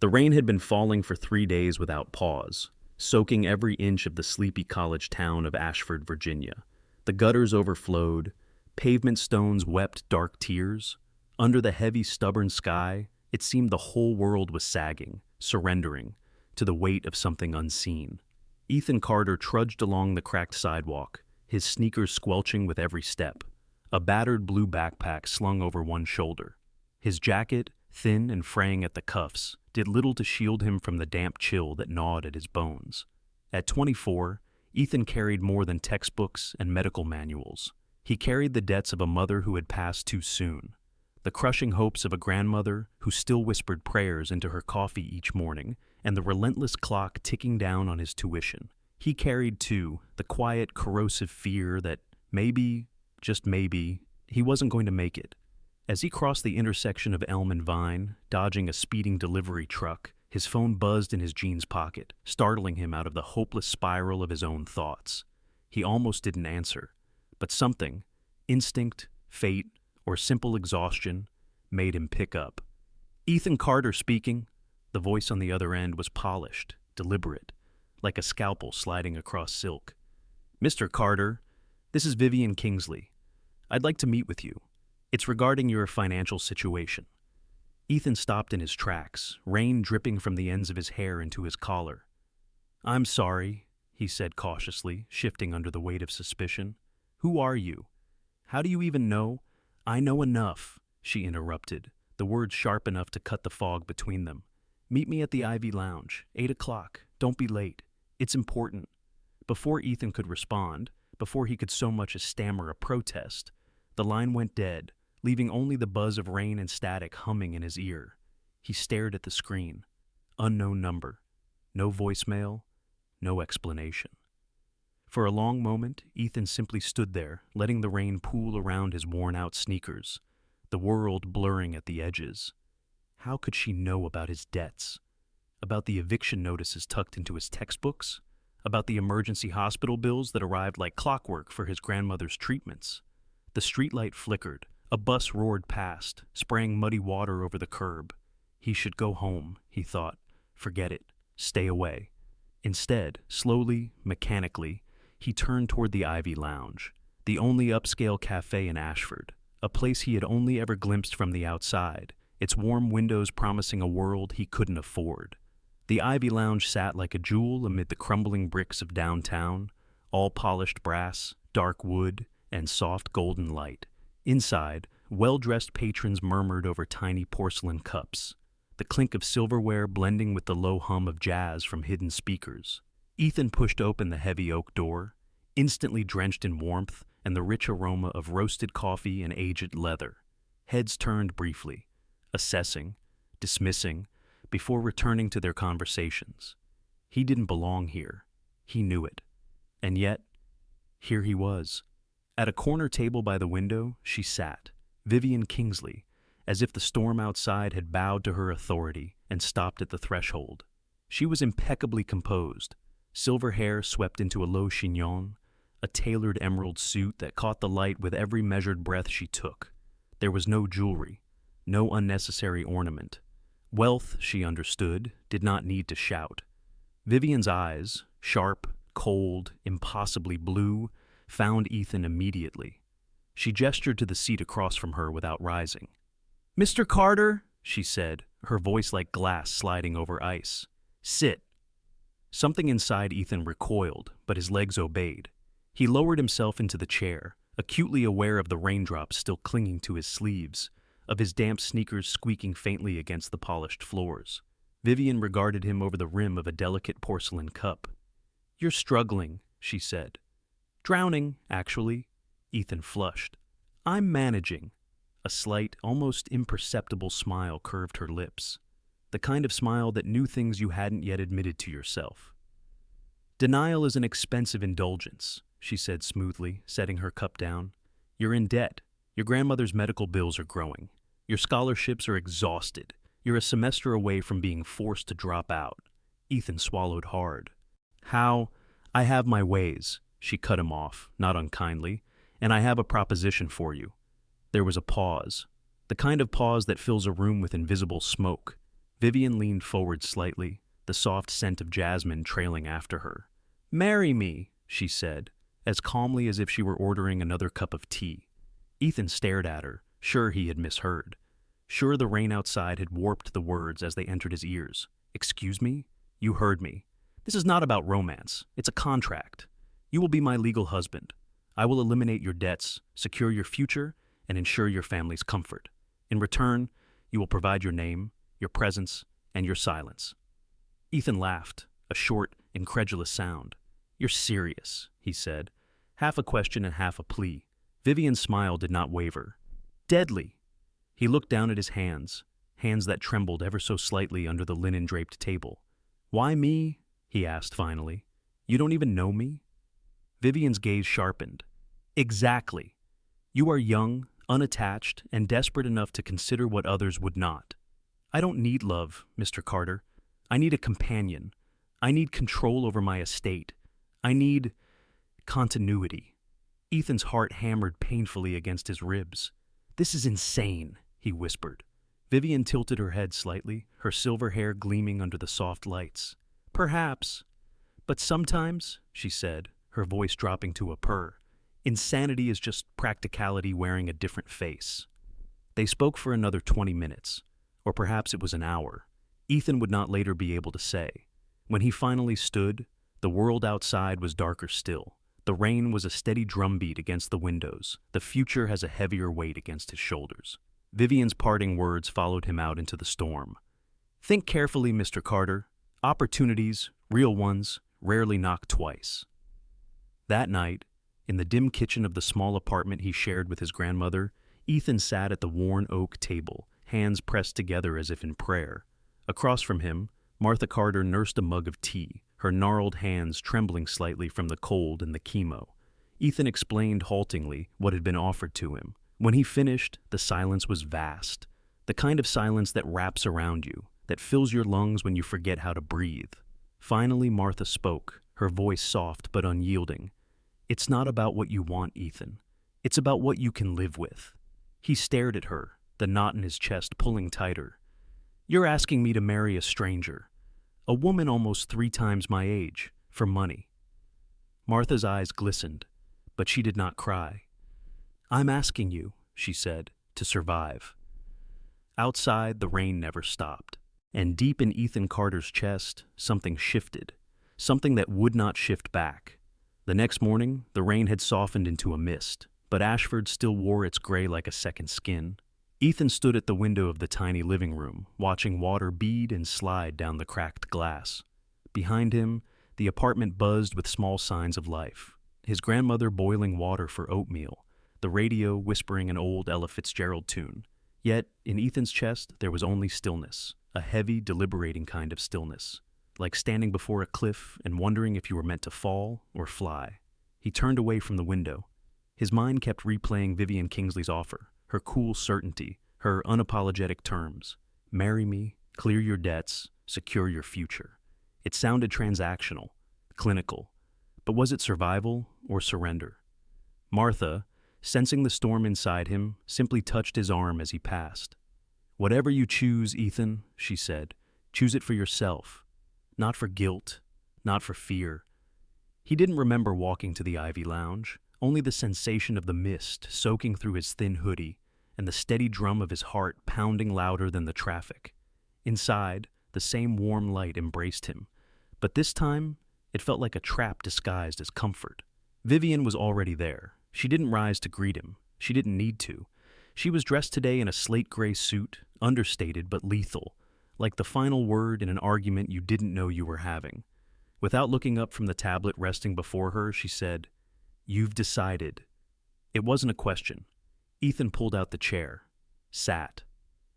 The rain had been falling for 3 days without pause, soaking every inch of the sleepy college town of Ashford, Virginia. The gutters overflowed, pavement stones wept dark tears. Under the heavy, stubborn sky, it seemed the whole world was sagging, surrendering, to the weight of something unseen. Ethan Carter trudged along the cracked sidewalk, his sneakers squelching with every step, a battered blue backpack slung over one shoulder. His jacket, thin and fraying at the cuffs, did little to shield him from the damp chill that gnawed at his bones. At 24, Ethan carried more than textbooks and medical manuals. He carried the debts of a mother who had passed too soon, the crushing hopes of a grandmother who still whispered prayers into her coffee each morning, and the relentless clock ticking down on his tuition. He carried, too, the quiet, corrosive fear that maybe, just maybe, he wasn't going to make it. As he crossed the intersection of Elm and Vine, dodging a speeding delivery truck, his phone buzzed in his jeans pocket, startling him out of the hopeless spiral of his own thoughts. He almost didn't answer, but something, instinct, fate, or simple exhaustion, made him pick up. "Ethan Carter speaking." The voice on the other end was polished, deliberate, like a scalpel sliding across silk. "Mr. Carter, this is Vivian Kingsley. I'd like to meet with you. It's regarding your financial situation." Ethan stopped in his tracks, rain dripping from the ends of his hair into his collar. "I'm sorry," he said cautiously, shifting under the weight of suspicion. "Who are you? How do you even know?" "I know enough," she interrupted, the words sharp enough to cut the fog between them. "Meet me at the Ivy Lounge, 8 o'clock. Don't be late. It's important." Before Ethan could respond, before he could so much as stammer a protest, the line went dead, leaving only the buzz of rain and static humming in his ear. He stared at the screen. Unknown number. No voicemail. No explanation. For a long moment, Ethan simply stood there, letting the rain pool around his worn-out sneakers, the world blurring at the edges. How could she know about his debts? About the eviction notices tucked into his textbooks? About the emergency hospital bills that arrived like clockwork for his grandmother's treatments? The streetlight flickered. A bus roared past, spraying muddy water over the curb. He should go home, he thought. Forget it. Stay away. Instead, slowly, mechanically, he turned toward the Ivy Lounge, the only upscale cafe in Ashford, a place he had only ever glimpsed from the outside, its warm windows promising a world he couldn't afford. The Ivy Lounge sat like a jewel amid the crumbling bricks of downtown, all polished brass, dark wood, and soft golden light. Inside, well-dressed patrons murmured over tiny porcelain cups, the clink of silverware blending with the low hum of jazz from hidden speakers. Ethan pushed open the heavy oak door, instantly drenched in warmth and the rich aroma of roasted coffee and aged leather. Heads turned briefly, assessing, dismissing, before returning to their conversations. He didn't belong here. He knew it. And yet, here he was. At a corner table by the window, she sat, Vivian Kingsley, as if the storm outside had bowed to her authority and stopped at the threshold. She was impeccably composed, silver hair swept into a low chignon, a tailored emerald suit that caught the light with every measured breath she took. There was no jewelry, no unnecessary ornament. Wealth, she understood, did not need to shout. Vivian's eyes, sharp, cold, impossibly blue, found Ethan immediately. She gestured to the seat across from her without rising. "Mr. Carter," she said, her voice like glass sliding over ice. "Sit." Something inside Ethan recoiled, but his legs obeyed. He lowered himself into the chair, acutely aware of the raindrops still clinging to his sleeves, of his damp sneakers squeaking faintly against the polished floors. Vivian regarded him over the rim of a delicate porcelain cup. "You're struggling," she said. "Drowning, actually." Ethan flushed. "I'm managing." A slight, almost imperceptible smile curved her lips, the kind of smile that knew things you hadn't yet admitted to yourself. "Denial is an expensive indulgence," she said smoothly, setting her cup down. "You're in debt. Your grandmother's medical bills are growing. Your scholarships are exhausted. You're a semester away from being forced to drop out." Ethan swallowed hard. "How? I have my ways." She cut him off, not unkindly. "And I have a proposition for you." There was a pause, the kind of pause that fills a room with invisible smoke. Vivian leaned forward slightly, the soft scent of jasmine trailing after her. "Marry me," she said, as calmly as if she were ordering another cup of tea. Ethan stared at her, sure he had misheard. Sure the rain outside had warped the words as they entered his ears. "Excuse me? You heard me. This is not about romance. It's a contract. You will be my legal husband. I will eliminate your debts, secure your future, and ensure your family's comfort. In return, you will provide your name, your presence, and your silence." Ethan laughed, a short, incredulous sound. "You're serious," he said, half a question and half a plea. Vivian's smile did not waver. "Deadly." He looked down at his hands, hands that trembled ever so slightly under the linen-draped table. "Why me?" he asked finally. "You don't even know me?" Vivian's gaze sharpened. "Exactly. You are young, unattached, and desperate enough to consider what others would not. I don't need love, Mr. Carter. I need a companion. I need control over my estate. I need continuity." Ethan's heart hammered painfully against his ribs. "This is insane," he whispered. Vivian tilted her head slightly, her silver hair gleaming under the soft lights. "Perhaps. But sometimes," she said, her voice dropping to a purr, "insanity is just practicality wearing a different face." They spoke for another 20 minutes, or perhaps it was an hour. Ethan would not later be able to say. When he finally stood, the world outside was darker still. The rain was a steady drumbeat against the windows. The future has a heavier weight against his shoulders. Vivian's parting words followed him out into the storm. "Think carefully, Mr. Carter. Opportunities, real ones, rarely knock twice." That night, in the dim kitchen of the small apartment he shared with his grandmother, Ethan sat at the worn oak table, hands pressed together as if in prayer. Across from him, Martha Carter nursed a mug of tea, her gnarled hands trembling slightly from the cold and the chemo. Ethan explained haltingly what had been offered to him. When he finished, the silence was vast, the kind of silence that wraps around you, that fills your lungs when you forget how to breathe. Finally, Martha spoke, her voice soft but unyielding. "It's not about what you want, Ethan. It's about what you can live with." He stared at her, the knot in his chest pulling tighter. "You're asking me to marry a stranger, a woman almost 3 times my age, for money." Martha's eyes glistened, but she did not cry. "I'm asking you," she said, "to survive." Outside, the rain never stopped, and deep in Ethan Carter's chest, something shifted, something that would not shift back. The next morning, the rain had softened into a mist, but Ashford still wore its gray like a second skin. Ethan stood at the window of the tiny living room, watching water bead and slide down the cracked glass. Behind him, the apartment buzzed with small signs of life. His grandmother boiling water for oatmeal, the radio whispering an old Ella Fitzgerald tune. Yet, in Ethan's chest, there was only stillness, a heavy, deliberating kind of stillness, like standing before a cliff and wondering if you were meant to fall or fly. He turned away from the window. His mind kept replaying Vivian Kingsley's offer, her cool certainty, her unapologetic terms. Marry me, clear your debts, secure your future. It sounded transactional, clinical, but was it survival or surrender? Martha, sensing the storm inside him, simply touched his arm as he passed. "Whatever you choose, Ethan," she said, "choose it for yourself. Not for guilt, not for fear." He didn't remember walking to the Ivy Lounge, only the sensation of the mist soaking through his thin hoodie and the steady drum of his heart pounding louder than the traffic. Inside, the same warm light embraced him, but this time it felt like a trap disguised as comfort. Vivian was already there. She didn't rise to greet him. She didn't need to. She was dressed today in a slate-gray suit, understated but lethal, like the final word in an argument you didn't know you were having. Without looking up from the tablet resting before her, she said, "You've decided." It wasn't a question. Ethan pulled out the chair, sat,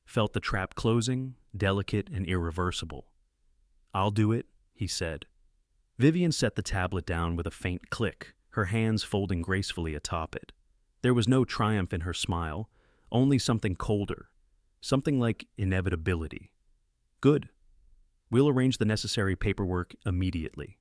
felt the trap closing, delicate and irreversible. "I'll do it," he said. Vivian set the tablet down with a faint click, her hands folding gracefully atop it. There was no triumph in her smile, only something colder, something like inevitability. "Good. We'll arrange the necessary paperwork immediately."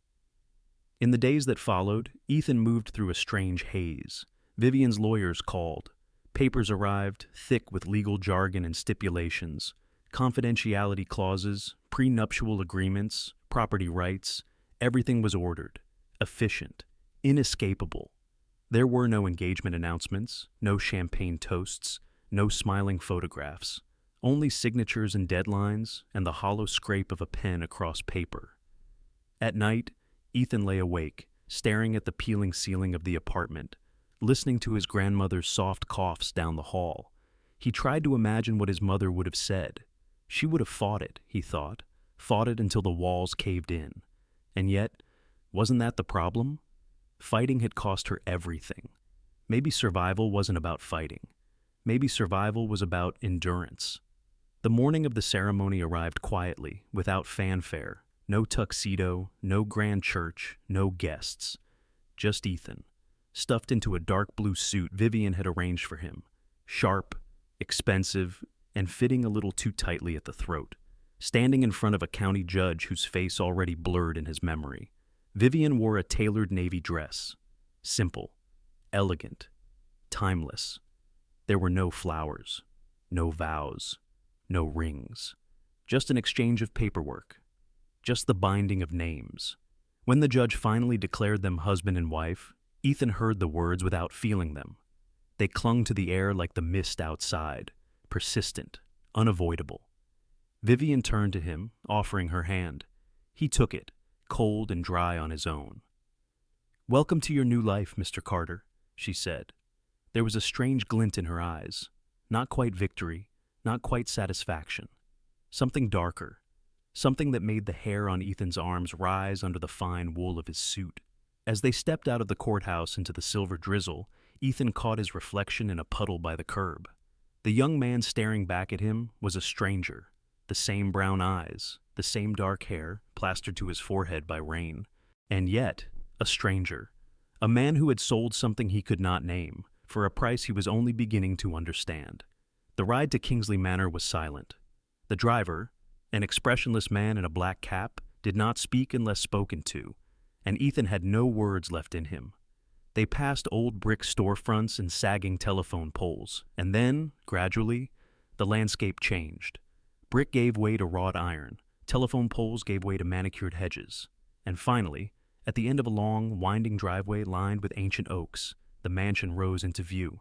In the days that followed, Ethan moved through a strange haze. Vivian's lawyers called. Papers arrived, thick with legal jargon and stipulations. Confidentiality clauses, prenuptial agreements, property rights, everything was ordered, efficient, inescapable. There were no engagement announcements, no champagne toasts, no smiling photographs, only signatures and deadlines and the hollow scrape of a pen across paper. At night, Ethan lay awake, staring at the peeling ceiling of the apartment, listening to his grandmother's soft coughs down the hall. He tried to imagine what his mother would have said. She would have fought it, he thought, fought it until the walls caved in. And yet, wasn't that the problem? Fighting had cost her everything. Maybe survival wasn't about fighting. Maybe survival was about endurance. The morning of the ceremony arrived quietly, without fanfare, no tuxedo, no grand church, no guests. Just Ethan, stuffed into a dark blue suit Vivian had arranged for him, sharp, expensive, and fitting a little too tightly at the throat, standing in front of a county judge whose face already blurred in his memory. Vivian wore a tailored navy dress, simple, elegant, timeless. There were no flowers, no vows, no rings, just an exchange of paperwork, just the binding of names. When the judge finally declared them husband and wife, Ethan heard the words without feeling them. They clung to the air like the mist outside, persistent, unavoidable. Vivian turned to him, offering her hand. He took it, cold and dry on his own. "Welcome to your new life, Mr. Carter," she said. There was a strange glint in her eyes, not quite victory, not quite satisfaction. Something darker, something that made the hair on Ethan's arms rise under the fine wool of his suit. As they stepped out of the courthouse into the silver drizzle, Ethan caught his reflection in a puddle by the curb. The young man staring back at him was a stranger, the same brown eyes, the same dark hair plastered to his forehead by rain, and yet a stranger, a man who had sold something he could not name for a price he was only beginning to understand. The ride to Kingsley Manor was silent. The driver, an expressionless man in a black cap, did not speak unless spoken to, and Ethan had no words left in him. They passed old brick storefronts and sagging telephone poles, and then, gradually, the landscape changed. Brick gave way to wrought iron, telephone poles gave way to manicured hedges, and finally, at the end of a long, winding driveway lined with ancient oaks, the mansion rose into view.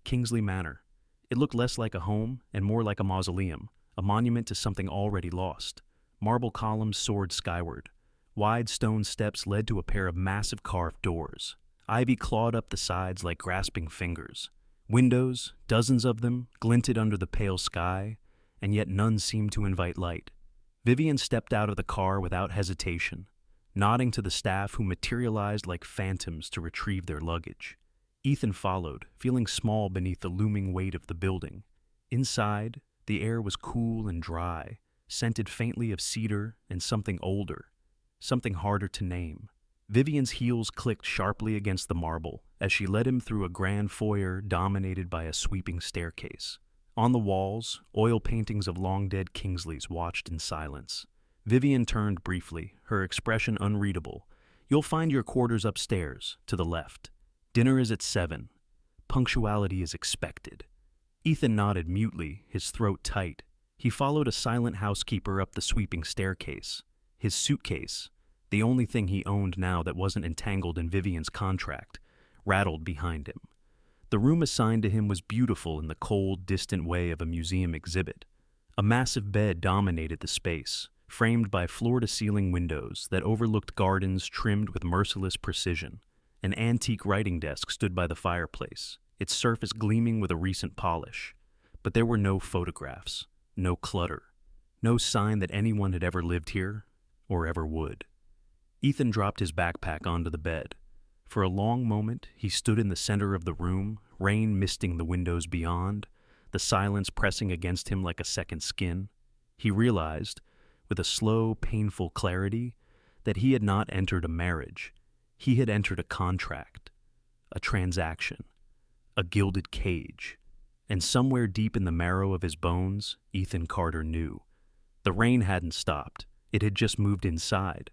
Kingsley Manor. It looked less like a home and more like a mausoleum, a monument to something already lost. Marble columns soared skyward. Wide stone steps led to a pair of massive carved doors. Ivy clawed up the sides like grasping fingers. Windows, dozens of them, glinted under the pale sky, and yet none seemed to invite light. Vivian stepped out of the car without hesitation, nodding to the staff who materialized like phantoms to retrieve their luggage. Ethan followed, feeling small beneath the looming weight of the building. Inside, the air was cool and dry, scented faintly of cedar and something older, something harder to name. Vivian's heels clicked sharply against the marble as she led him through a grand foyer dominated by a sweeping staircase. On the walls, oil paintings of long-dead Kingsleys watched in silence. Vivian turned briefly, her expression unreadable. "You'll find your quarters upstairs, to the left. Dinner is at 7. Punctuality is expected." Ethan nodded mutely, his throat tight. He followed a silent housekeeper up the sweeping staircase. His suitcase, the only thing he owned now that wasn't entangled in Vivian's contract, rattled behind him. The room assigned to him was beautiful in the cold, distant way of a museum exhibit. A massive bed dominated the space, framed by floor-to-ceiling windows that overlooked gardens trimmed with merciless precision. An antique writing desk stood by the fireplace, its surface gleaming with a recent polish. But there were no photographs, no clutter, no sign that anyone had ever lived here or ever would. Ethan dropped his backpack onto the bed. For a long moment, he stood in the center of the room, rain misting the windows beyond, the silence pressing against him like a second skin. He realized, with a slow, painful clarity, that he had not entered a marriage. He had entered a contract, a transaction, a gilded cage. And somewhere deep in the marrow of his bones, Ethan Carter knew. The rain hadn't stopped. It had just moved inside.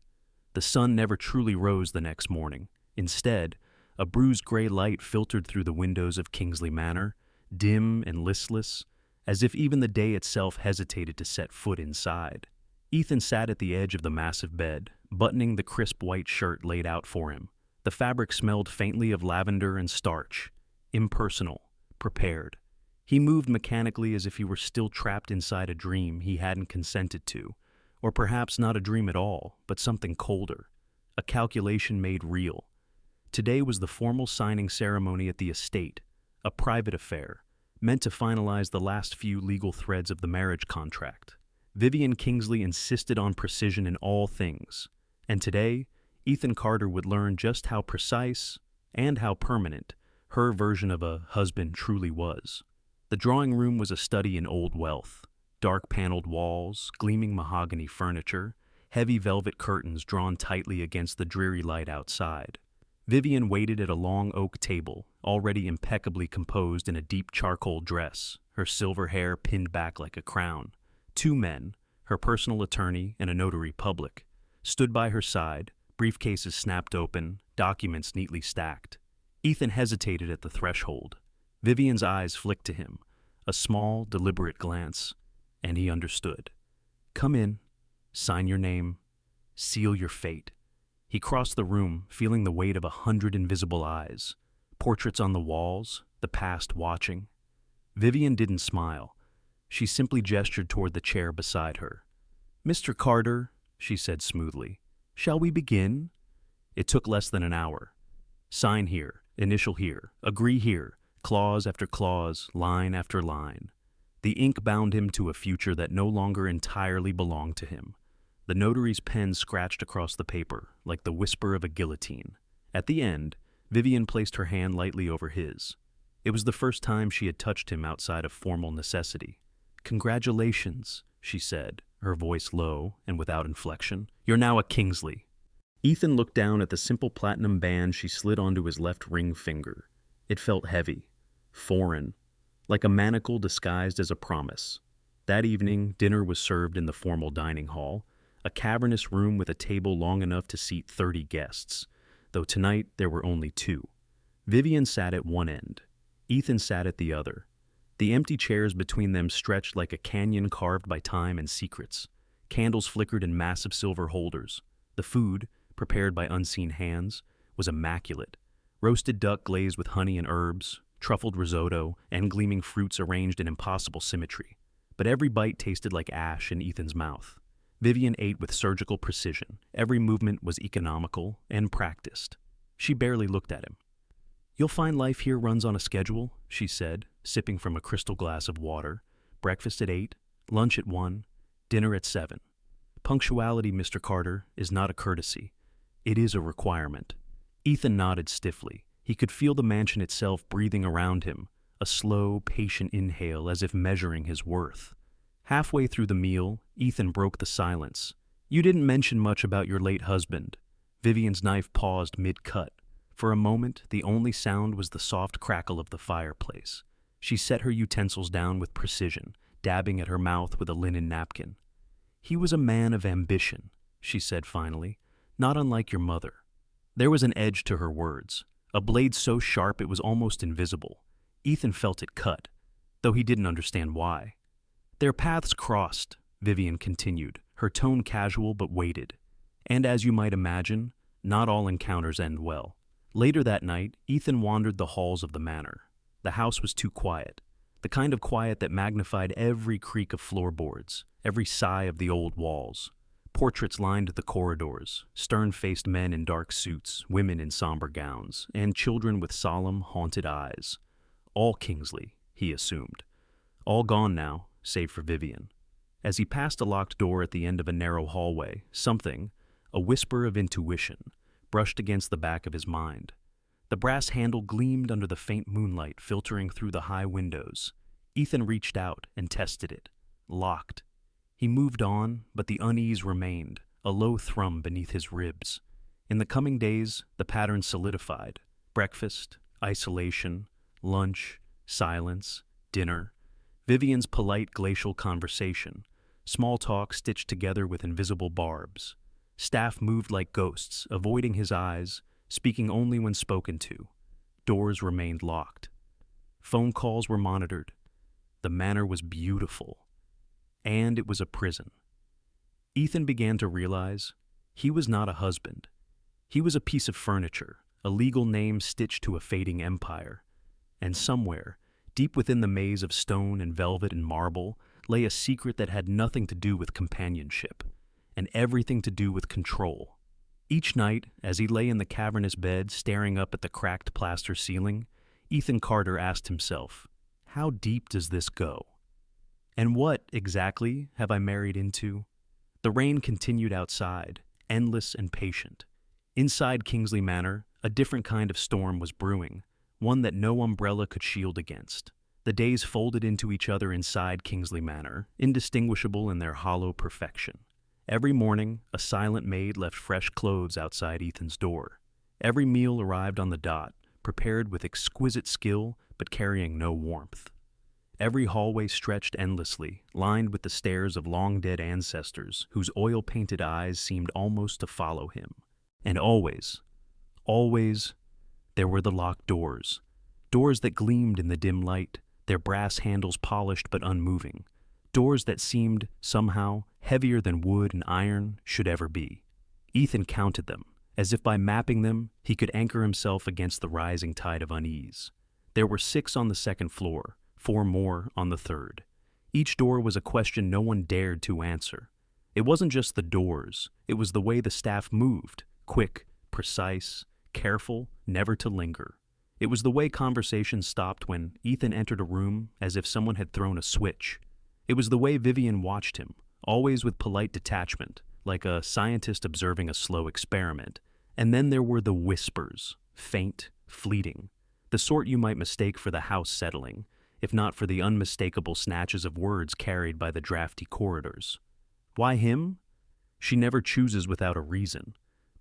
The sun never truly rose the next morning. Instead, a bruised gray light filtered through the windows of Kingsley Manor, dim and listless, as if even the day itself hesitated to set foot inside. Ethan sat at the edge of the massive bed, buttoning the crisp white shirt laid out for him. The fabric smelled faintly of lavender and starch, impersonal, prepared. He moved mechanically as if he were still trapped inside a dream he hadn't consented to, or perhaps not a dream at all, but something colder, a calculation made real. Today was the formal signing ceremony at the estate, a private affair, meant to finalize the last few legal threads of the marriage contract. Vivian Kingsley insisted on precision in all things, and today, Ethan Carter would learn just how precise and how permanent her version of a husband truly was. The drawing room was a study in old wealth. Dark paneled walls, gleaming mahogany furniture, heavy velvet curtains drawn tightly against the dreary light outside. Vivian waited at a long oak table, already impeccably composed in a deep charcoal dress, her silver hair pinned back like a crown. Two men, her personal attorney and a notary public, stood by her side, briefcases snapped open, documents neatly stacked. Ethan hesitated at the threshold. Vivian's eyes flicked to him, a small, deliberate glance, and he understood. Come in, sign your name, seal your fate. He crossed the room, feeling the weight of 100 invisible eyes, portraits on the walls, the past watching. Vivian didn't smile. She simply gestured toward the chair beside her. Mr. Carter, she said smoothly, shall we begin? It took less than an hour. Sign here, initial here, agree here, clause after clause, line after line. The ink bound him to a future that no longer entirely belonged to him. The notary's pen scratched across the paper, like the whisper of a guillotine. At the end, Vivian placed her hand lightly over his. It was the first time she had touched him outside of formal necessity. Congratulations, she said, her voice low and without inflection. You're now a Kingsley. Ethan looked down at the simple platinum band she slid onto his left ring finger. It felt heavy, foreign, like a manacle disguised as a promise. That evening, dinner was served in the formal dining hall, a cavernous room with a table long enough to seat 30 guests, though tonight there were only 2. Vivian sat at one end. Ethan sat at the other. The empty chairs between them stretched like a canyon carved by time and secrets. Candles flickered in massive silver holders. The food, prepared by unseen hands, was immaculate. Roasted duck glazed with honey and herbs, truffled risotto, and gleaming fruits arranged in impossible symmetry. But every bite tasted like ash in Ethan's mouth. Vivian ate with surgical precision. Every movement was economical and practiced. She barely looked at him. You'll find life here runs on a schedule, she said, sipping from a crystal glass of water. Breakfast at 8, lunch at 1, dinner at 7. Punctuality, Mr. Carter, is not a courtesy. It is a requirement. Ethan nodded stiffly. He could feel the mansion itself breathing around him, a slow, patient inhale as if measuring his worth. Halfway through the meal, Ethan broke the silence. You didn't mention much about your late husband. Vivian's knife paused mid-cut. For a moment, the only sound was the soft crackle of the fireplace. She set her utensils down with precision, dabbing at her mouth with a linen napkin. He was a man of ambition, she said finally, not unlike your mother. There was an edge to her words, a blade so sharp it was almost invisible. Ethan felt it cut, though he didn't understand why. Their paths crossed, Vivian continued, her tone casual but weighted. And as you might imagine, not all encounters end well. Later that night, Ethan wandered the halls of the manor. The house was too quiet, the kind of quiet that magnified every creak of floorboards, every sigh of the old walls. Portraits lined the corridors, stern-faced men in dark suits, women in somber gowns, and children with solemn, haunted eyes. All Kingsley, he assumed. All gone now, save for Vivian. As he passed a locked door at the end of a narrow hallway, something, a whisper of intuition, brushed against the back of his mind. The brass handle gleamed under the faint moonlight filtering through the high windows. Ethan reached out and tested it. Locked. He moved on, but the unease remained, a low thrum beneath his ribs. In the coming days, the pattern solidified. Breakfast, isolation, lunch, silence, dinner. Vivian's polite glacial conversation. Small talk stitched together with invisible barbs. Staff moved like ghosts, avoiding his eyes, speaking only when spoken to. Doors remained locked. Phone calls were monitored. The manor was beautiful, and it was a prison. Ethan began to realize he was not a husband. He was a piece of furniture, a legal name stitched to a fading empire. And somewhere, deep within the maze of stone and velvet and marble, lay a secret that had nothing to do with companionship, and everything to do with control. Each night, as he lay in the cavernous bed staring up at the cracked plaster ceiling, Ethan Carter asked himself, how deep does this go? And what, exactly, have I married into? The rain continued outside, endless and patient. Inside Kingsley Manor, a different kind of storm was brewing, one that no umbrella could shield against. The days folded into each other inside Kingsley Manor, indistinguishable in their hollow perfection. Every morning, a silent maid left fresh clothes outside Ethan's door. Every meal arrived on the dot, prepared with exquisite skill but carrying no warmth. Every hallway stretched endlessly, lined with the stares of long-dead ancestors whose oil-painted eyes seemed almost to follow him. And always, there were the locked doors. Doors that gleamed in the dim light, their brass handles polished but unmoving. Doors that seemed, somehow, heavier than wood and iron should ever be. Ethan counted them, as if by mapping them, he could anchor himself against the rising tide of unease. There were 6 on the second floor, 4 more on the third. Each door was a question no one dared to answer. It wasn't just the doors, it was the way the staff moved, quick, precise, careful, never to linger. It was the way conversation stopped when Ethan entered a room as if someone had thrown a switch. It was the way Vivian watched him, always with polite detachment, like a scientist observing a slow experiment. And then there were the whispers, faint, fleeting, the sort you might mistake for the house settling, if not for the unmistakable snatches of words carried by the drafty corridors. Why him? She never chooses without a reason.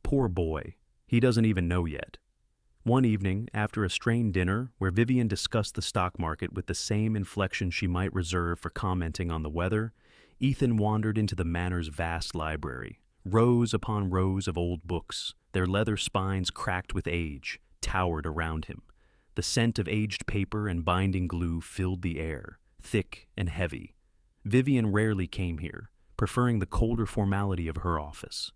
Poor boy, he doesn't even know yet. One evening, after a strained dinner where Vivian discussed the stock market with the same inflection she might reserve for commenting on the weather, Ethan wandered into the manor's vast library. Rows upon rows of old books, their leather spines cracked with age, towered around him. The scent of aged paper and binding glue filled the air, thick and heavy. Vivian rarely came here, preferring the colder formality of her office.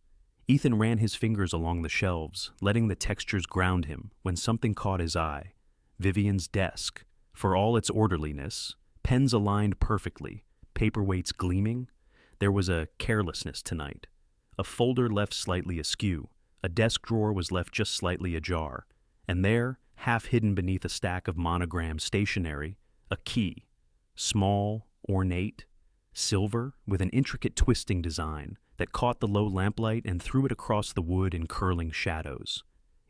Ethan ran his fingers along the shelves, letting the textures ground him when something caught his eye. Vivian's desk. For all its orderliness, pens aligned perfectly, paperweights gleaming, there was a carelessness tonight. A folder left slightly askew, a desk drawer was left just slightly ajar, and there, half hidden beneath a stack of monogram stationery, a key. Small, ornate, silver, with an intricate twisting design that caught the low lamplight and threw it across the wood in curling shadows.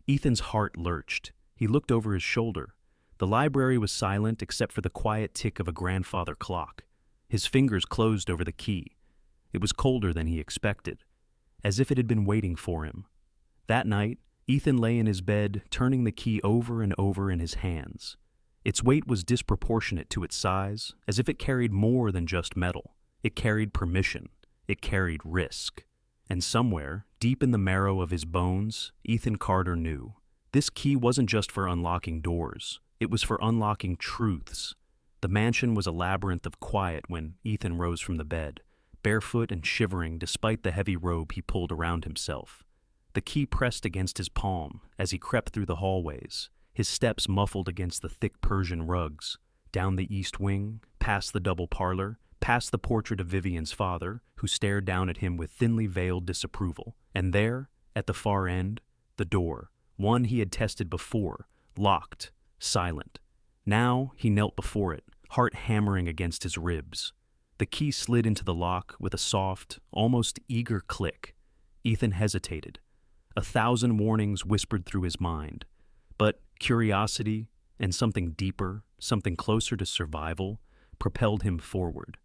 Ethan's heart lurched. He looked over his shoulder. The library was silent except for the quiet tick of a grandfather clock. His fingers closed over the key. It was colder than he expected, as if it had been waiting for him. That night, Ethan lay in his bed, turning the key over and over in his hands. Its weight was disproportionate to its size, as if it carried more than just metal. It carried permission. It carried risk. And somewhere, deep in the marrow of his bones, Ethan Carter knew. This key wasn't just for unlocking doors. It was for unlocking truths. The mansion was a labyrinth of quiet when Ethan rose from the bed, barefoot and shivering despite the heavy robe he pulled around himself. The key pressed against his palm as he crept through the hallways, his steps muffled against the thick Persian rugs, down the east wing, past the double parlor, past the portrait of Vivian's father, who stared down at him with thinly veiled disapproval, and there, at the far end, the door, one he had tested before, locked, silent. Now he knelt before it, heart hammering against his ribs. The key slid into the lock with a soft, almost eager click. Ethan hesitated. 1,000 warnings whispered through his mind, but curiosity and something deeper, something closer to survival, propelled him forward.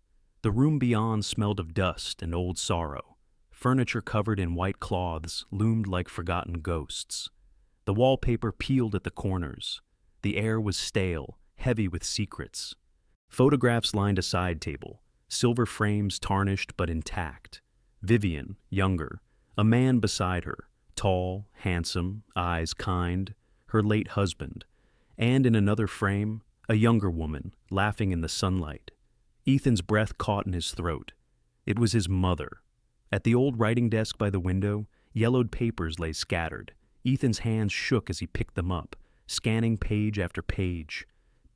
The room beyond smelled of dust and old sorrow. Furniture covered in white cloths loomed like forgotten ghosts. The wallpaper peeled at the corners. The air was stale, heavy with secrets. Photographs lined a side table, silver frames tarnished but intact. Vivian, younger, a man beside her, tall, handsome, eyes kind, her late husband, and in another frame, a younger woman, laughing in the sunlight, Ethan's breath caught in his throat. It was his mother. At the old writing desk by the window, yellowed papers lay scattered. Ethan's hands shook as he picked them up, scanning page after page.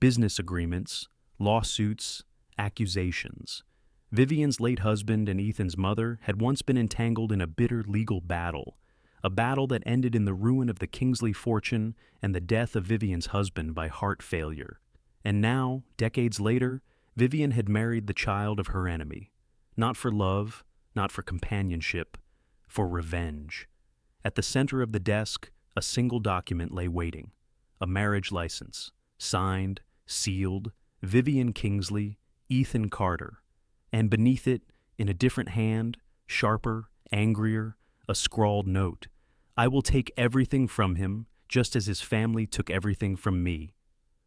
Business agreements, lawsuits, accusations. Vivian's late husband and Ethan's mother had once been entangled in a bitter legal battle, a battle that ended in the ruin of the Kingsley fortune and the death of Vivian's husband by heart failure. And now, decades later, Vivian had married the child of her enemy. Not for love, not for companionship, for revenge. At the center of the desk, a single document lay waiting. A marriage license. Signed, sealed, Vivian Kingsley, Ethan Carter. And beneath it, in a different hand, sharper, angrier, a scrawled note. I will take everything from him, just as his family took everything from me.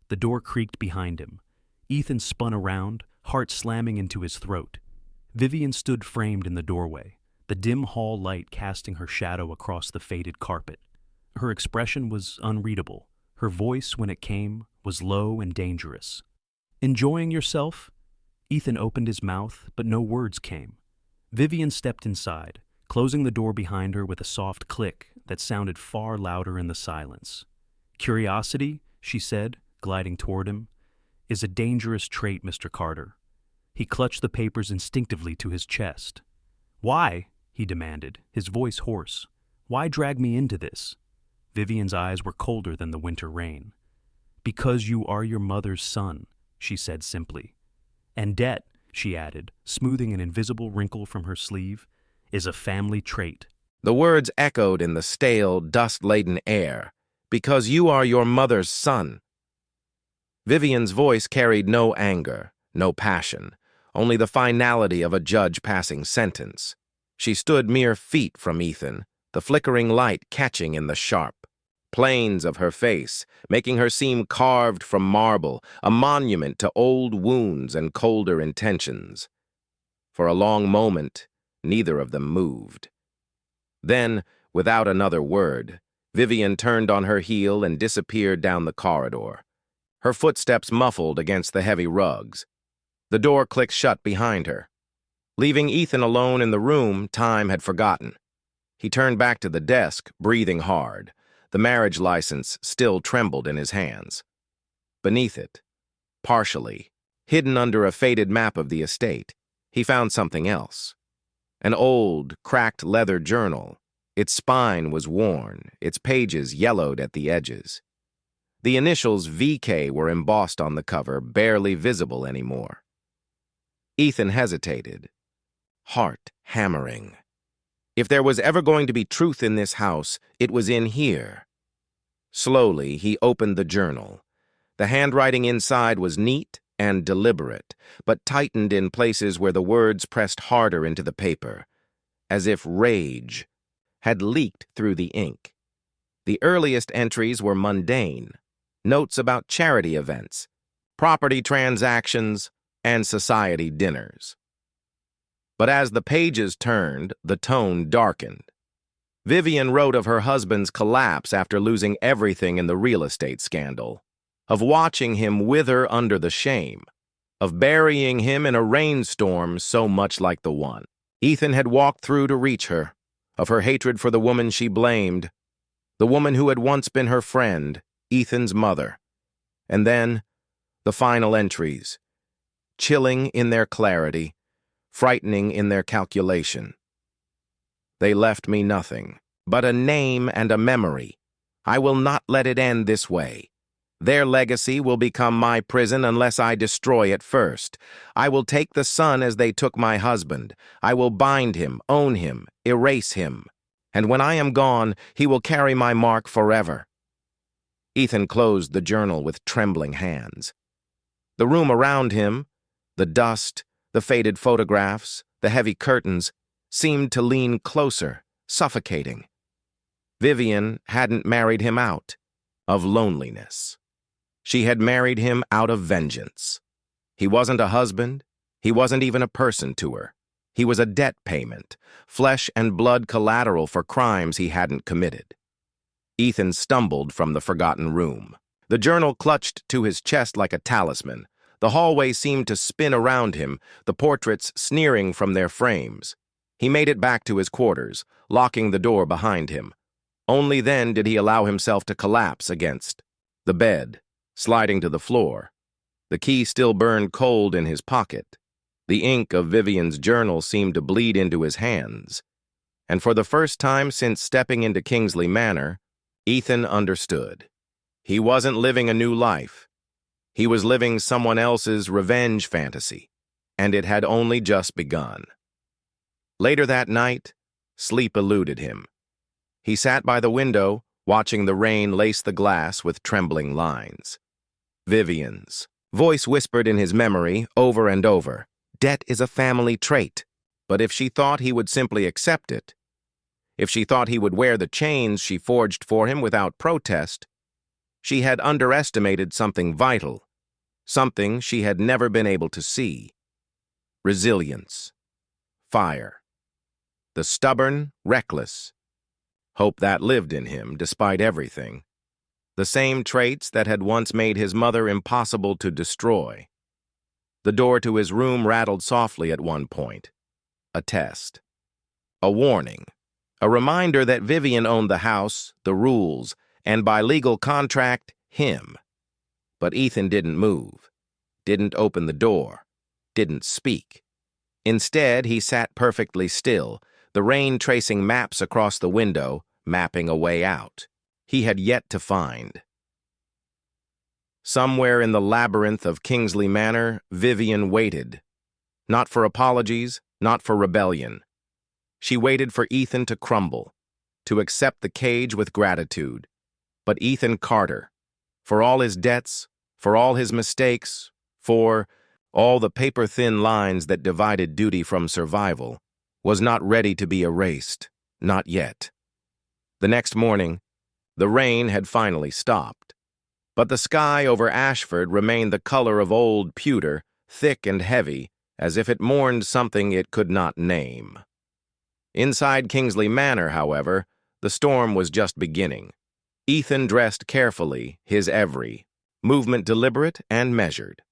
The door creaked behind him. Ethan spun around, heart slamming into his throat. Vivian stood framed in the doorway, the dim hall light casting her shadow across the faded carpet. Her expression was unreadable. Her voice, when it came, was low and dangerous. Enjoying yourself? Ethan opened his mouth, but no words came. Vivian stepped inside, closing the door behind her with a soft click that sounded far louder in the silence. Curiosity, she said, gliding toward him, is a dangerous trait, Mr. Carter. He clutched the papers instinctively to his chest. Why? He demanded, his voice hoarse. Why drag me into this? Vivian's eyes were colder than the winter rain. Because you are your mother's son, she said simply. And debt, she added, smoothing an invisible wrinkle from her sleeve, is a family trait. The words echoed in the stale, dust-laden air. Because you are your mother's son. Vivian's voice carried no anger, no passion, only the finality of a judge passing sentence. She stood mere feet from Ethan, the flickering light catching in the sharp planes of her face, making her seem carved from marble, a monument to old wounds and colder intentions. For a long moment, neither of them moved. Then, without another word, Vivian turned on her heel and disappeared down the corridor, her footsteps muffled against the heavy rugs. The door clicked shut behind her. Leaving Ethan alone in the room, time had forgotten. He turned back to the desk, breathing hard. The marriage license still trembled in his hands. Beneath it, partially, hidden under a faded map of the estate, he found something else. An old, cracked leather journal. Its spine was worn, its pages yellowed at the edges. The initials VK were embossed on the cover, barely visible anymore. Ethan hesitated, heart hammering. If there was ever going to be truth in this house, it was in here. Slowly, he opened the journal. The handwriting inside was neat and deliberate, but tightened in places where the words pressed harder into the paper, as if rage had leaked through the ink. The earliest entries were mundane, notes about charity events, property transactions, and society dinners. But as the pages turned, the tone darkened. Vivian wrote of her husband's collapse after losing everything in the real estate scandal, of watching him wither under the shame, of burying him in a rainstorm so much like the one Ethan had walked through to reach her, of her hatred for the woman she blamed, the woman who had once been her friend, Ethan's mother. And then, the final entries, chilling in their clarity, frightening in their calculation. They left me nothing, but a name and a memory. I will not let it end this way. Their legacy will become my prison unless I destroy it first. I will take the son as they took my husband. I will bind him, own him, erase him. And when I am gone, he will carry my mark forever. Ethan closed the journal with trembling hands. The room around him, the dust, the faded photographs, the heavy curtains, seemed to lean closer, suffocating. Vivian hadn't married him out of loneliness. She had married him out of vengeance. He wasn't a husband. He wasn't even a person to her. He was a debt payment, flesh and blood collateral for crimes he hadn't committed. Ethan stumbled from the forgotten room. The journal clutched to his chest like a talisman, The hallway seemed to spin around him, the portraits sneering from their frames. He made it back to his quarters, locking the door behind him. Only then did he allow himself to collapse against the bed, sliding to the floor. The key still burned cold in his pocket. The ink of Vivian's journal seemed to bleed into his hands. And for the first time since stepping into Kingsley Manor, Ethan understood. He wasn't living a new life. He was living someone else's revenge fantasy, and it had only just begun. Later that night, sleep eluded him. He sat by the window, watching the rain lace the glass with trembling lines. Vivian's voice whispered in his memory over and over, "Debt is a family trait." But if she thought he would simply accept it, if she thought he would wear the chains she forged for him without protest, she had underestimated something vital, something she had never been able to see. Resilience. Fire. The stubborn, reckless hope that lived in him despite everything. The same traits that had once made his mother impossible to destroy. The door to his room rattled softly at one point. A test. A warning. A reminder that Vivian owned the house, the rules, and by legal contract, him. But Ethan didn't move, didn't open the door, didn't speak. Instead, he sat perfectly still, the rain tracing maps across the window, mapping a way out. He had yet to find. Somewhere in the labyrinth of Kingsley Manor, Vivian waited. Not for apologies, not for rebellion. She waited for Ethan to crumble, to accept the cage with gratitude. But Ethan Carter, for all his debts, for all his mistakes, for all the paper-thin lines that divided duty from survival, was not ready to be erased, not yet. The next morning, the rain had finally stopped, but the sky over Ashford remained the color of old pewter, thick and heavy, as if it mourned something it could not name. Inside Kingsley Manor, however, the storm was just beginning. Ethan dressed carefully, his every movement deliberate and measured.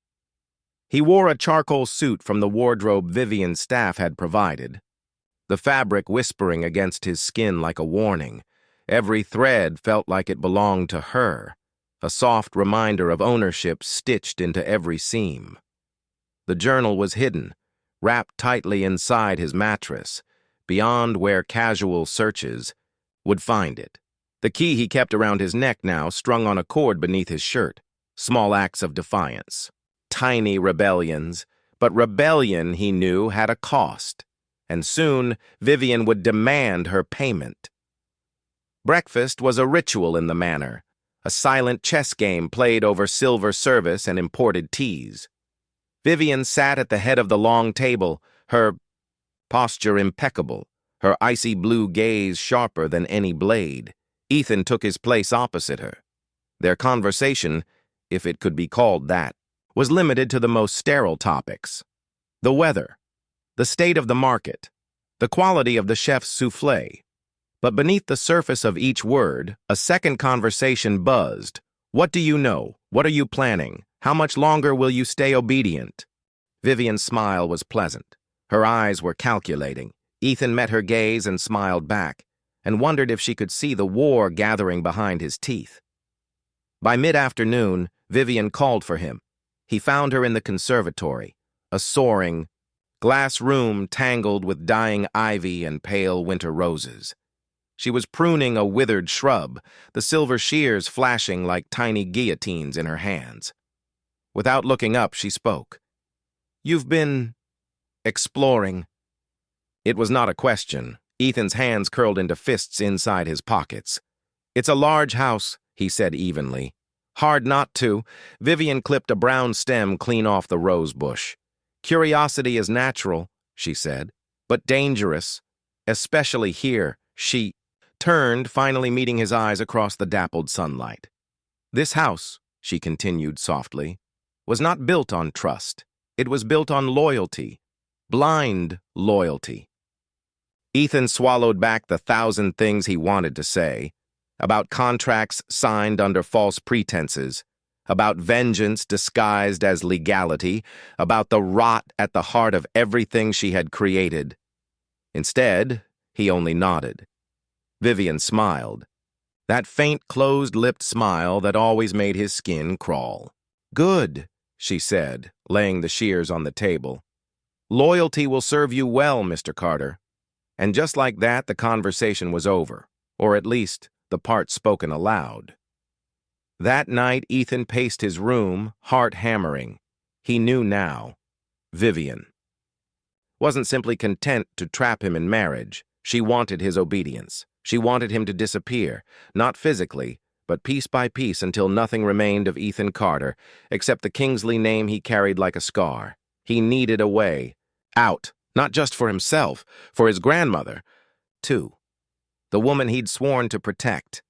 He wore a charcoal suit from the wardrobe Vivian's staff had provided, the fabric whispering against his skin like a warning. Every thread felt like it belonged to her, a soft reminder of ownership stitched into every seam. The journal was hidden, wrapped tightly inside his mattress, beyond where casual searches would find it. The key he kept around his neck now, strung on a cord beneath his shirt. Small acts of defiance. Tiny rebellions. But rebellion, he knew, had a cost. And soon, Vivian would demand her payment. Breakfast was a ritual in the manor, a silent chess game played over silver service and imported teas. Vivian sat at the head of the long table, her posture impeccable, her icy blue gaze sharper than any blade. Ethan took his place opposite her. Their conversation, if it could be called that, was limited to the most sterile topics. The weather, the state of the market, the quality of the chef's soufflé. But beneath the surface of each word, a second conversation buzzed. What do you know? What are you planning? How much longer will you stay obedient? Vivian's smile was pleasant. Her eyes were calculating. Ethan met her gaze and smiled back, and wondered if she could see the war gathering behind his teeth. By mid-afternoon, Vivian called for him. He found her in the conservatory, a soaring, glass room tangled with dying ivy and pale winter roses. She was pruning a withered shrub, the silver shears flashing like tiny guillotines in her hands. Without looking up, she spoke. "You've been exploring." It was not a question. Ethan's hands curled into fists inside his pockets. "It's a large house," he said evenly. "Hard not to." Vivian clipped a brown stem clean off the rose bush. "Curiosity is natural," she said, "but dangerous, especially here." She turned, finally meeting his eyes across the dappled sunlight. "This house," she continued softly, "was not built on trust. It was built on loyalty, blind loyalty." Ethan swallowed back the 1,000 things he wanted to say, about contracts signed under false pretenses, about vengeance disguised as legality, about the rot at the heart of everything she had created. Instead, he only nodded. Vivian smiled. That faint, closed-lipped smile that always made his skin crawl. "Good," she said, laying the shears on the table. "Loyalty will serve you well, Mr. Carter." And just like that, the conversation was over, or at least the part spoken aloud. That night, Ethan paced his room, heart hammering. He knew now. Vivian wasn't simply content to trap him in marriage. She wanted his obedience. She wanted him to disappear, not physically, but piece by piece until nothing remained of Ethan Carter, except the Kingsley name he carried like a scar. He needed a way out, not just for himself, for his grandmother, too. The woman he'd sworn to protect.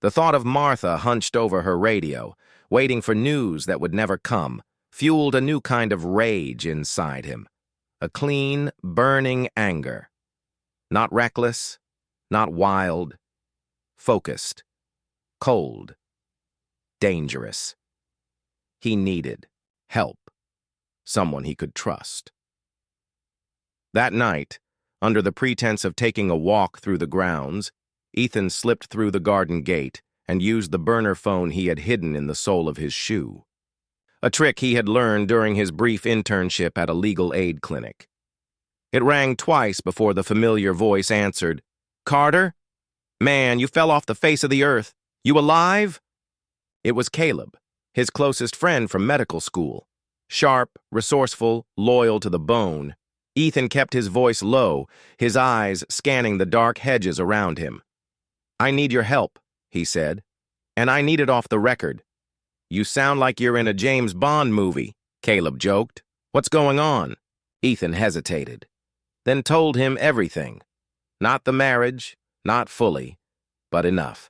The thought of Martha hunched over her radio, waiting for news that would never come, fueled a new kind of rage inside him. A clean, burning anger. Not reckless, not wild, focused, cold, dangerous. He needed help, someone he could trust. That night, under the pretense of taking a walk through the grounds, Ethan slipped through the garden gate and used the burner phone he had hidden in the sole of his shoe. A trick he had learned during his brief internship at a legal aid clinic. It rang twice before the familiar voice answered. "Carter? Man, you fell off the face of the earth. You alive?" It was Caleb, his closest friend from medical school. Sharp, resourceful, loyal to the bone. Ethan kept his voice low, his eyes scanning the dark hedges around him. "I need your help," he said, "and I need it off the record." "You sound like you're in a James Bond movie," Caleb joked. "What's going on?" Ethan hesitated, then told him everything. Not the marriage, not fully, but enough.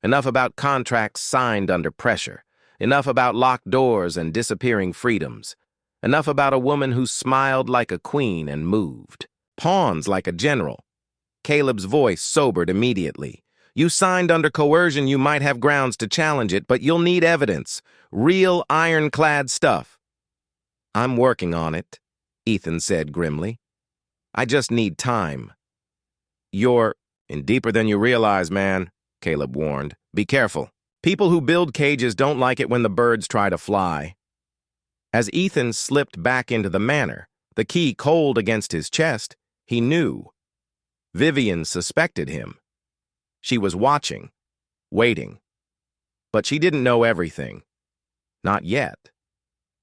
Enough about contracts signed under pressure. Enough about locked doors and disappearing freedoms. Enough about a woman who smiled like a queen and moved. Pawns like a general. Caleb's voice sobered immediately. "You signed under coercion, you might have grounds to challenge it, but you'll need evidence. Real ironclad stuff." "I'm working on it," Ethan said grimly. "I just need time." "You're in deeper than you realize, man," Caleb warned. "Be careful. People who build cages don't like it when the birds try to fly." As Ethan slipped back into the manor, the key cold against his chest, he knew. Vivian suspected him. She was watching, waiting. But she didn't know everything. Not yet.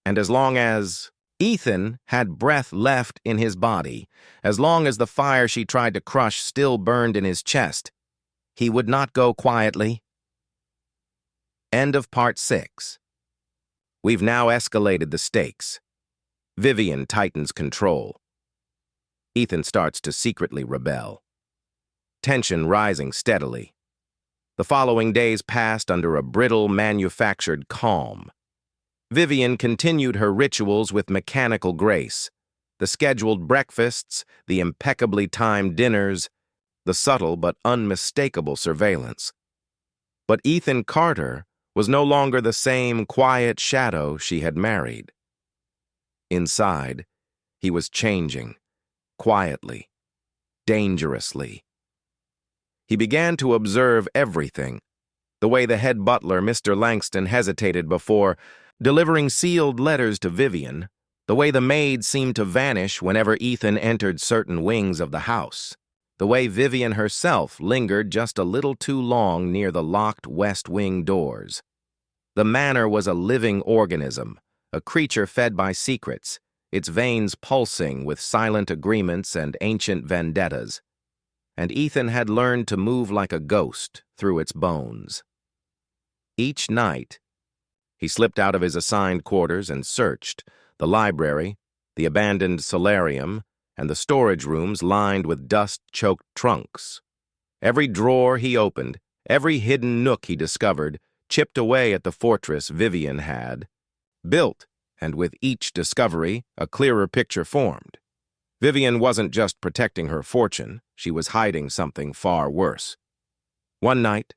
And as long as Ethan had breath left in his body, as long as the fire she tried to crush still burned in his chest, he would not go quietly. End of part 6. We've now escalated the stakes. Vivian tightens control. Ethan starts to secretly rebel. Tension rising steadily. The following days passed under a brittle, manufactured calm. Vivian continued her rituals with mechanical grace. The scheduled breakfasts, the impeccably timed dinners, the subtle but unmistakable surveillance. But Ethan Carter was no longer the same quiet shadow she had married. Inside, he was changing, quietly, dangerously. He began to observe everything, the way the head butler, Mr. Langston, hesitated before delivering sealed letters to Vivian, the way the maid seemed to vanish whenever Ethan entered certain wings of the house, the way Vivian herself lingered just a little too long near the locked West Wing doors. The manor was a living organism, a creature fed by secrets, its veins pulsing with silent agreements and ancient vendettas. And Ethan had learned to move like a ghost through its bones. Each night, he slipped out of his assigned quarters and searched the library, the abandoned solarium, and the storage rooms lined with dust-choked trunks. Every drawer he opened, every hidden nook he discovered, chipped away at the fortress Vivian had built, and with each discovery, a clearer picture formed. Vivian wasn't just protecting her fortune, she was hiding something far worse. One night,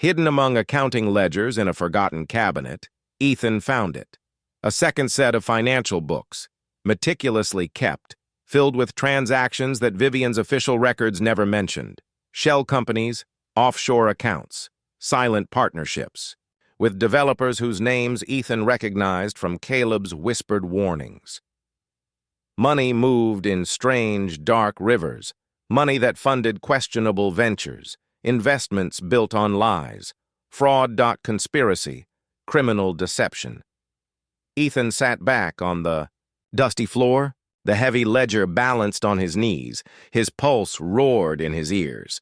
Hidden among accounting ledgers in a forgotten cabinet, Ethan found it. A second set of financial books, meticulously kept, filled with transactions that Vivian's official records never mentioned. Shell companies, offshore accounts, silent partnerships, with developers whose names Ethan recognized from Caleb's whispered warnings. Money moved in strange, dark rivers, money that funded questionable ventures, investments built on lies, fraud. Conspiracy, criminal deception. Ethan sat back on the dusty floor, the heavy ledger balanced on his knees, his pulse roared in his ears.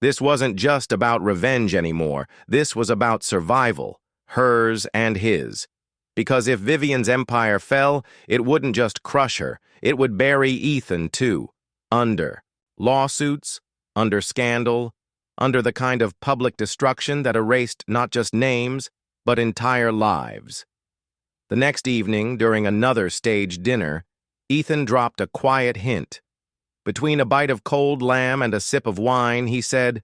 This wasn't just about revenge anymore, this was about survival, hers and his. Because if Vivian's empire fell, it wouldn't just crush her, it would bury Ethan too, under lawsuits, under scandal, under the kind of public destruction that erased not just names, but entire lives. The next evening, during another staged dinner, Ethan dropped a quiet hint. Between a bite of cold lamb and a sip of wine, he said,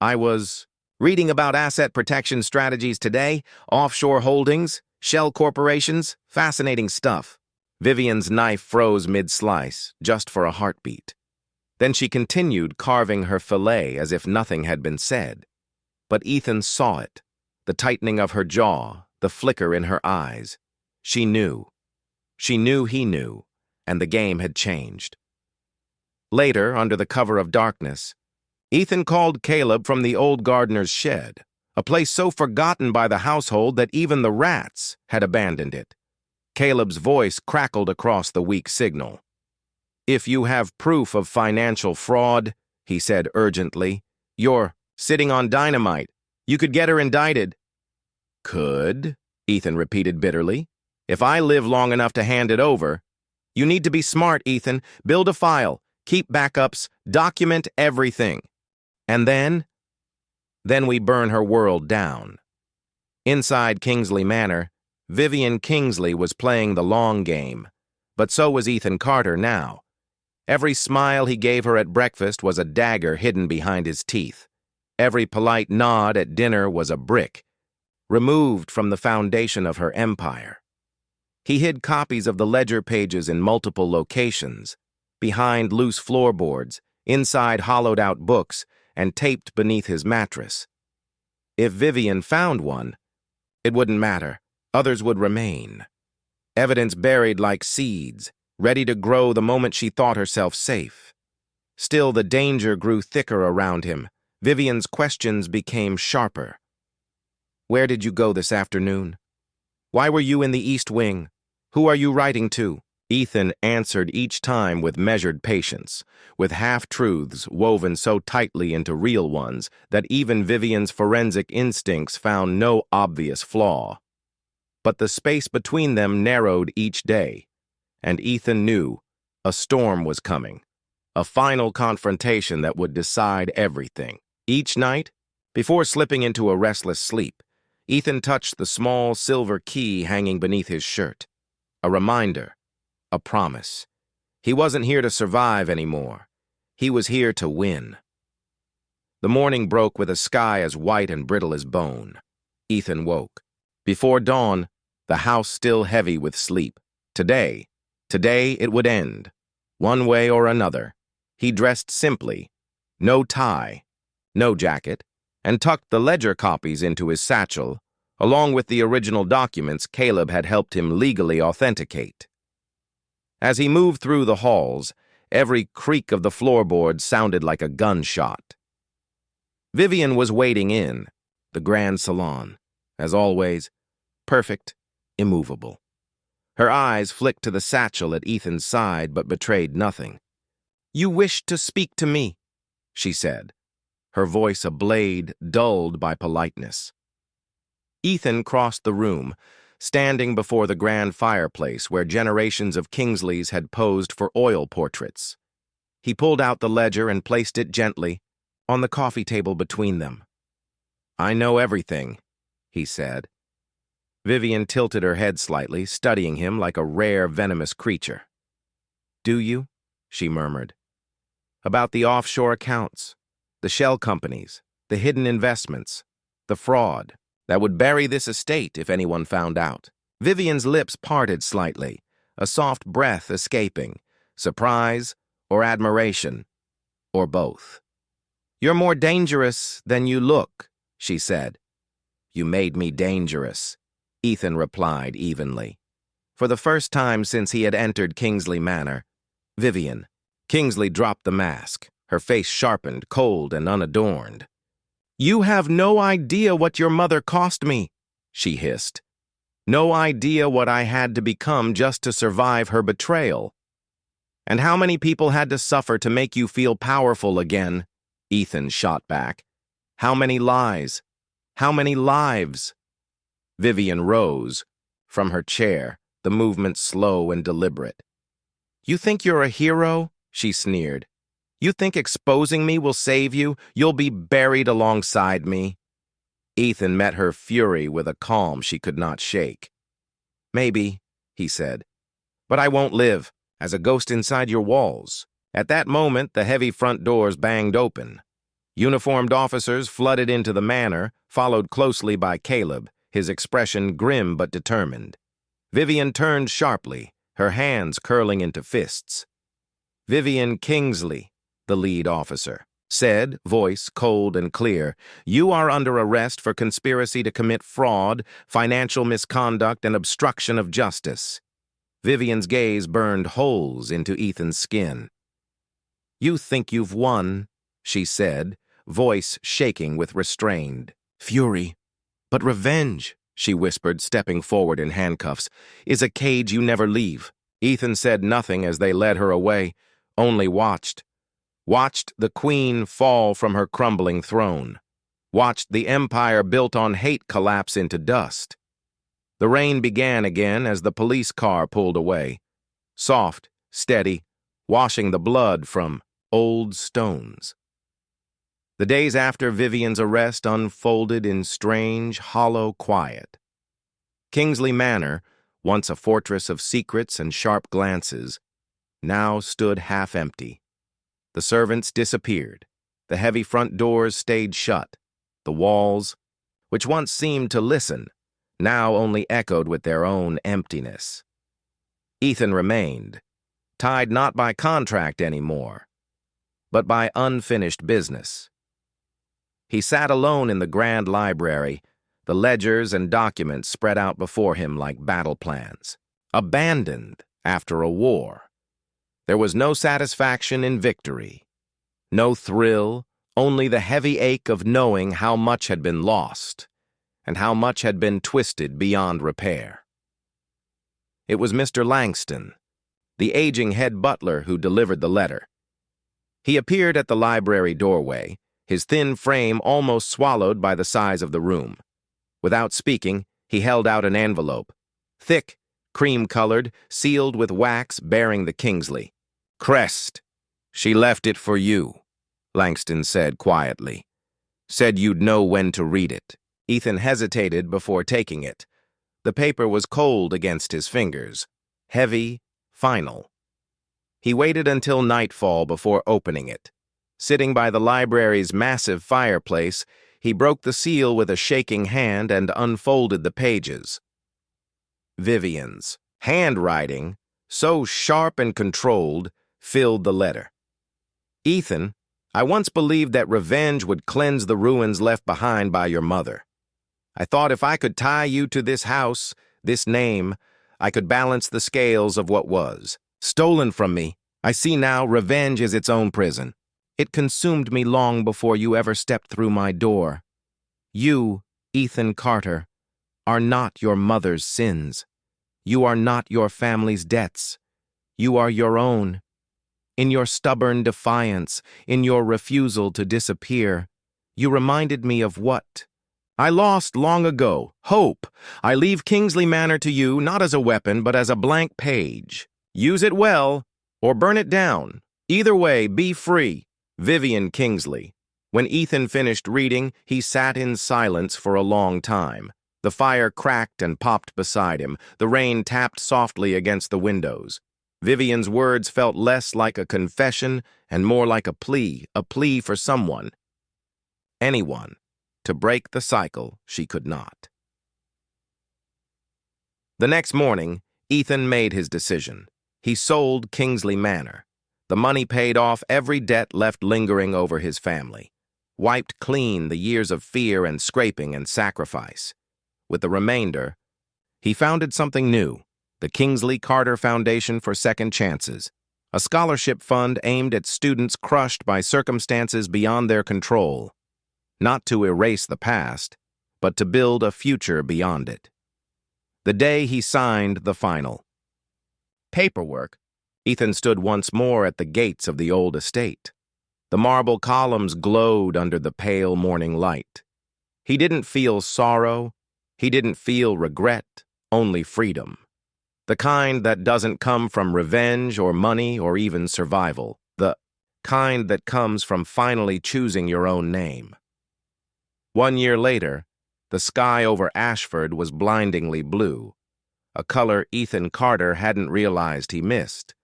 "I was reading about asset protection strategies today, offshore holdings, shell corporations, fascinating stuff." Vivian's knife froze mid-slice, just for a heartbeat. Then she continued carving her fillet as if nothing had been said. But Ethan saw it, the tightening of her jaw, the flicker in her eyes. She knew. She knew he knew, and the game had changed. Later, under the cover of darkness, Ethan called Caleb from the old gardener's shed, a place so forgotten by the household that even the rats had abandoned it. Caleb's voice crackled across the weak signal. "If you have proof of financial fraud," he said urgently, "you're sitting on dynamite. You could get her indicted." "Could," Ethan repeated bitterly. "If I live long enough to hand it over." "You need to be smart, Ethan. Build a file. Keep backups. Document everything. And then we burn her world down." Inside Kingsley Manor, Vivian Kingsley was playing the long game, but so was Ethan Carter now. Every smile he gave her at breakfast was a dagger hidden behind his teeth. Every polite nod at dinner was a brick, removed from the foundation of her empire. He hid copies of the ledger pages in multiple locations, behind loose floorboards, inside hollowed-out books, and taped beneath his mattress. If Vivian found one, it wouldn't matter. Others would remain. Evidence buried like seeds, ready to grow the moment she thought herself safe. Still, the danger grew thicker around him. Vivian's questions became sharper. "Where did you go this afternoon? Why were you in the East Wing? Who are you writing to?" Ethan answered each time with measured patience, with half-truths woven so tightly into real ones that even Vivian's forensic instincts found no obvious flaw. But the space between them narrowed each day, and Ethan knew a storm was coming, a final confrontation that would decide everything. Each night, before slipping into a restless sleep, Ethan touched the small silver key hanging beneath his shirt. A reminder, a promise. He wasn't here to survive anymore. He was here to win. The morning broke with a sky as white and brittle as bone. Ethan woke. Before dawn, the house still heavy with sleep. Today it would end. One way or another. He dressed simply. No tie, no jacket, and tucked the ledger copies into his satchel, along with the original documents Caleb had helped him legally authenticate. As he moved through the halls, every creak of the floorboards sounded like a gunshot. Vivian was waiting in the grand salon, as always, perfect, immovable. Her eyes flicked to the satchel at Ethan's side but betrayed nothing. "You wished to speak to me," she said, her voice a blade dulled by politeness. Ethan crossed the room, standing before the grand fireplace where generations of Kingsleys had posed for oil portraits. He pulled out the ledger and placed it gently on the coffee table between them. "I know everything," he said. Vivian tilted her head slightly, studying him like a rare, venomous creature. "Do you?" she murmured. "About the offshore accounts, the shell companies, the hidden investments, the fraud, that would bury this estate if anyone found out. Vivian's lips parted slightly, a soft breath escaping. Surprise or admiration, or both. "You're more dangerous than you look," she said. "You made me dangerous," Ethan replied evenly. For the first time since he had entered Kingsley Manor, Vivian. Kingsley dropped the mask, her face sharpened, cold, and unadorned. "You have no idea what your mother cost me," she hissed. "No idea what I had to become just to survive her betrayal. And how many people had to suffer to make you feel powerful again?" Ethan shot back. "How many lies? How many lives?" Vivian rose from her chair, the movement slow and deliberate. "You think you're a hero?" she sneered. "You think exposing me will save you? You'll be buried alongside me." Ethan met her fury with a calm she could not shake. "Maybe," he said, "but I won't live as a ghost inside your walls." At that moment, the heavy front doors banged open. Uniformed officers flooded into the manor, followed closely by Caleb, his expression grim but determined. Vivian turned sharply, her hands curling into fists. "Vivian Kingsley," the lead officer said, voice cold and clear, "you are under arrest for conspiracy to commit fraud, financial misconduct, and obstruction of justice." Vivian's gaze burned holes into Ethan's skin. "You think you've won," she said, voice shaking with restrained fury. "But revenge," she whispered, stepping forward in handcuffs, "is a cage you never leave." Ethan said nothing as they led her away, only watched. Watched the queen fall from her crumbling throne. Watched the empire built on hate collapse into dust. The rain began again as the police car pulled away. Soft, steady, washing the blood from old stones. The days after Vivian's arrest unfolded in strange, hollow quiet. Kingsley Manor, once a fortress of secrets and sharp glances, now stood half empty. The servants disappeared. The heavy front doors stayed shut. The walls, which once seemed to listen, now only echoed with their own emptiness. Ethan remained, tied not by contract anymore, but by unfinished business. He sat alone in the grand library, the ledgers and documents spread out before him like battle plans, abandoned after a war. There was no satisfaction in victory, no thrill, only the heavy ache of knowing how much had been lost and how much had been twisted beyond repair. It was Mr. Langston, the aging head butler, who delivered the letter. He appeared at the library doorway, his thin frame almost swallowed by the size of the room. Without speaking, he held out an envelope, thick, cream-colored, sealed with wax bearing the Kingsley crest. "She left it for you," Langston said quietly. "Said you'd know when to read it." Ethan hesitated before taking it. The paper was cold against his fingers, heavy, final. He waited until nightfall before opening it. Sitting by the library's massive fireplace, he broke the seal with a shaking hand and unfolded the pages. Vivian's handwriting, so sharp and controlled, filled the letter. "Ethan, I once believed that revenge would cleanse the ruins left behind by your mother. I thought if I could tie you to this house, this name, I could balance the scales of what was. Stolen from me, I see now revenge is its own prison. It consumed me long before you ever stepped through my door. You, Ethan Carter, are not your mother's sins. You are not your family's debts. You are your own. In your stubborn defiance, in your refusal to disappear, you reminded me of what I lost long ago: hope. I leave Kingsley Manor to you, not as a weapon, but as a blank page. Use it well, or burn it down. Either way, be free. Vivian Kingsley." When Ethan finished reading, he sat in silence for a long time. The fire cracked and popped beside him. The rain tapped softly against the windows. Vivian's words felt less like a confession and more like a plea for someone. Anyone. To break the cycle, she could not. The next morning, Ethan made his decision. He sold Kingsley Manor. The money paid off every debt left lingering over his family, wiped clean the years of fear and scraping and sacrifice. With the remainder, he founded something new, the Kingsley Carter Foundation for Second Chances, a scholarship fund aimed at students crushed by circumstances beyond their control, not to erase the past, but to build a future beyond it. The day he signed the final paperwork, Ethan stood once more at the gates of the old estate. The marble columns glowed under the pale morning light. He didn't feel sorrow. He didn't feel regret, only freedom. The kind that doesn't come from revenge or money or even survival. The kind that comes from finally choosing your own name. 1 year later, the sky over Ashford was blindingly blue, a color Ethan Carter hadn't realized he missed.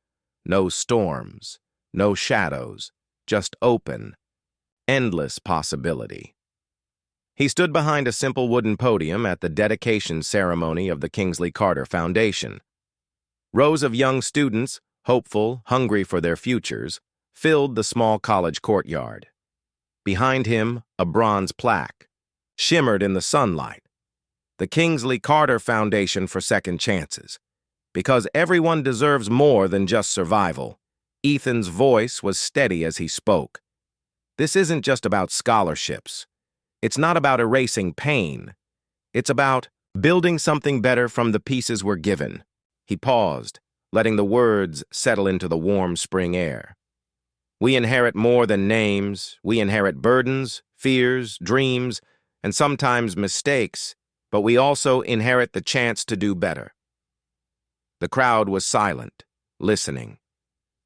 No storms, no shadows, just open, endless possibility. He stood behind a simple wooden podium at the dedication ceremony of the Kingsley Carter Foundation. Rows of young students, hopeful, hungry for their futures, filled the small college courtyard. Behind him, a bronze plaque shimmered in the sunlight. The Kingsley Carter Foundation for Second Chances. Because everyone deserves more than just survival. Ethan's voice was steady as he spoke. This isn't just about scholarships. It's not about erasing pain. It's about building something better from the pieces we're given. He paused, letting the words settle into the warm spring air. We inherit more than names. We inherit burdens, fears, dreams, and sometimes mistakes, but we also inherit the chance to do better. The crowd was silent, listening.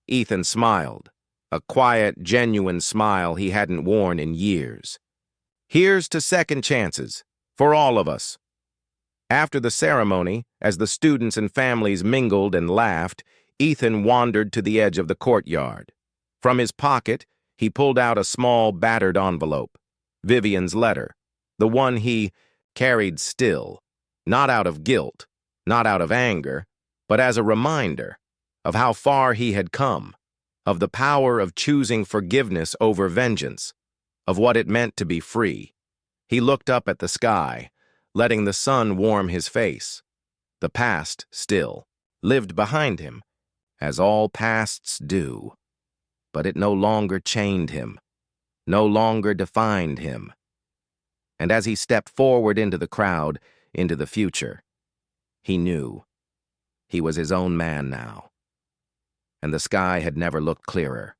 Ethan smiled, a quiet, genuine smile he hadn't worn in years. Here's to second chances, for all of us. After the ceremony, as the students and families mingled and laughed, Ethan wandered to the edge of the courtyard. From his pocket, he pulled out a small, battered envelope. Vivian's letter, the one he carried still, not out of guilt, not out of anger, but as a reminder of how far he had come, of the power of choosing forgiveness over vengeance, of what it meant to be free. He looked up at the sky, letting the sun warm his face. The past still lived behind him, as all pasts do. But it no longer chained him, no longer defined him. And as he stepped forward into the crowd, into the future, he knew he was his own man now. And the sky had never looked clearer.